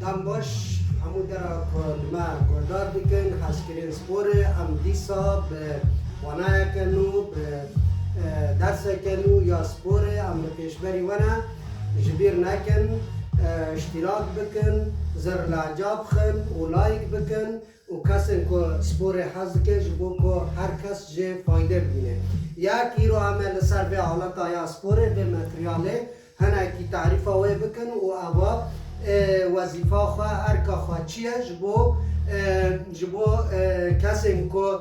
دم باش همون در ما گردار بکن حسکرین سپوره ام دیسا به وانای کنو به درس کنو یا سپوره ام پیشبری وانا جبیر نکن اشتراک بکن زر لاجاب خن و لایک بکن و کسی که سپور حض که جبو که هر کس جه فایده بینه یکی رو عمل سر به حالت آیا سپوره به متریاله هنه کی تعریف آوه بکن و آوا وظیفه خواه هر که خواه چیه جبو کسی که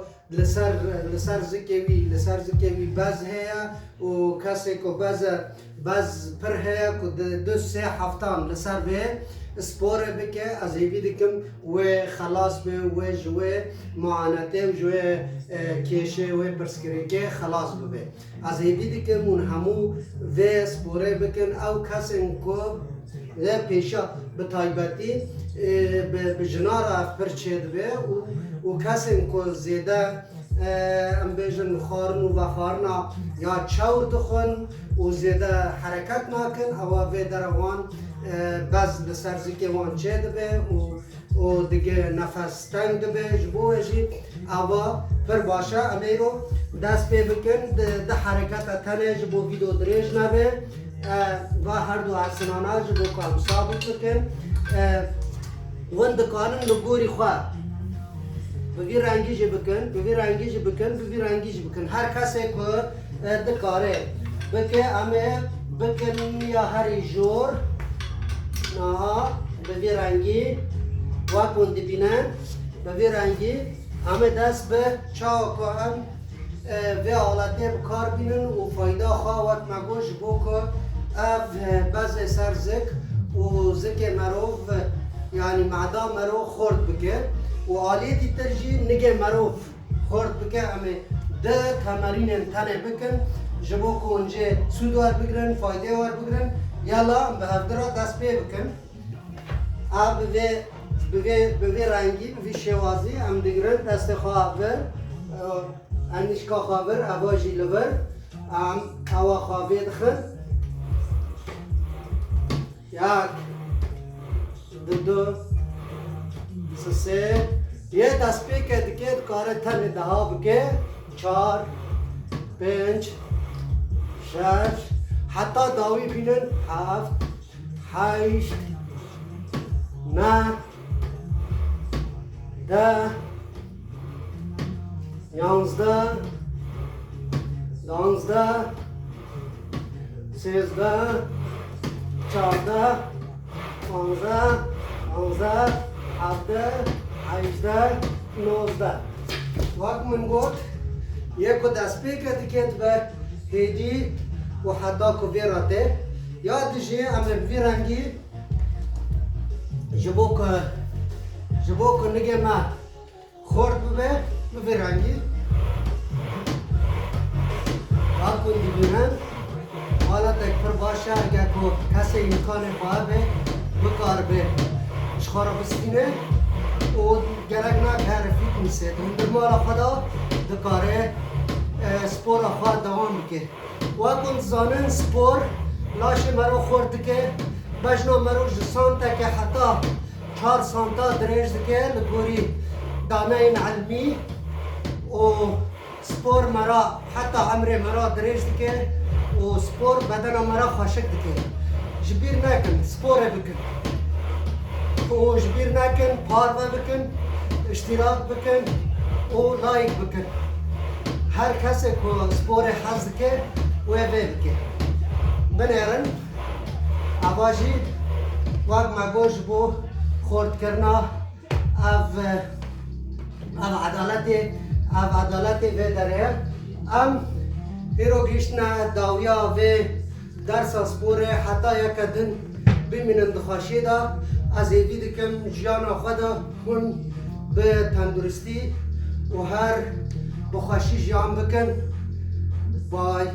لسر زکیوی باز هیا و کسی که باز پر هیا که دو سه هفتان لسر به سپوره بکه از هیوی دکم و خلاص به و جوه معانته و جوه کشه و پرسکریکه خلاص ببه از هیوی دکم اون همو و سپوره بکن او کسی که پیشا به تایبتی به جنار پرچید به و کسی که زیده ام بیجن خارن و وخارنا یا چور دخون و زیده حرکت نکن او به دروان باز لسرزی که وان چید به و دیگه نفس تنگ به جبوهجی او پر باشه امیرو دست پی بکن ده حرکت تنه جبو ویدو دریج نبه و هر دو حسنانه جبو کام ثابت بکن ون دکانن نگوری خواه ببی رنگیج بکن هر کسی که دکاره بکه امه بکن یا هری جور نه ببی رنگی و کندی بینن ببی رنگی همه دست به چاو که هم و حالته بکار بینن و فایده خواه وقت مگوش بو که بعض سر زک و زک مروف یعنی معدا مرو خورد بکه و آلی دی ترجی نگه مروف خورد بکه همه ده تمرین تنه بکن جبو که اونجه سود وار بگرن فایده وار بگرن یالا به هفدرا دست پی بکن آب به رنگی به شوازی هم بگرن دست خواه بر انشکا خواه بر اواجی لبر اوا خواه بدخن یک دو سه یه دست پی که دیگه کار تن دها بگه 4 5 6 حتی داوی بینن 7 8 9 10 11 12 13 14 15 16 17 18 19 وقت من گفت یک دست پی که دیگه به هیدی و حتی که ویراته یادشی امر ویرانگی جبو که نگه ما خورد ببه ویرانگی واقعا دیبینن حالا تکفر باشه اگر که کسی امکان خواه به بکار به شخارا بسکینه و گرگ نکه رفیق نیسته در مال خدا دکاره سپور خواه دوام که واقعا زانن سپور لاش مرو خورد که بجنا مرو جسانتا که حتی 4 سانتا دریج که لگوری دانه این علمی و سپور مرا حتی عمر مرا دریج که و سپور بدن مرا خوشک که جبیر نکن سپوره بکن و جبیر نکن پارو بکن اشتراک بکن و لایک بکن هر کسی که سپور حض که و بکن بنیرن آباجی وقت مگوش بو خورد کرنا او عدالت و داره هیرو گیشتنا داویا و درس سپوره حتی یک دن بمینن دخواشی دا از ایوی دکم جیان خدا کن به تندرستی و هر بخواشی جیان بکن بای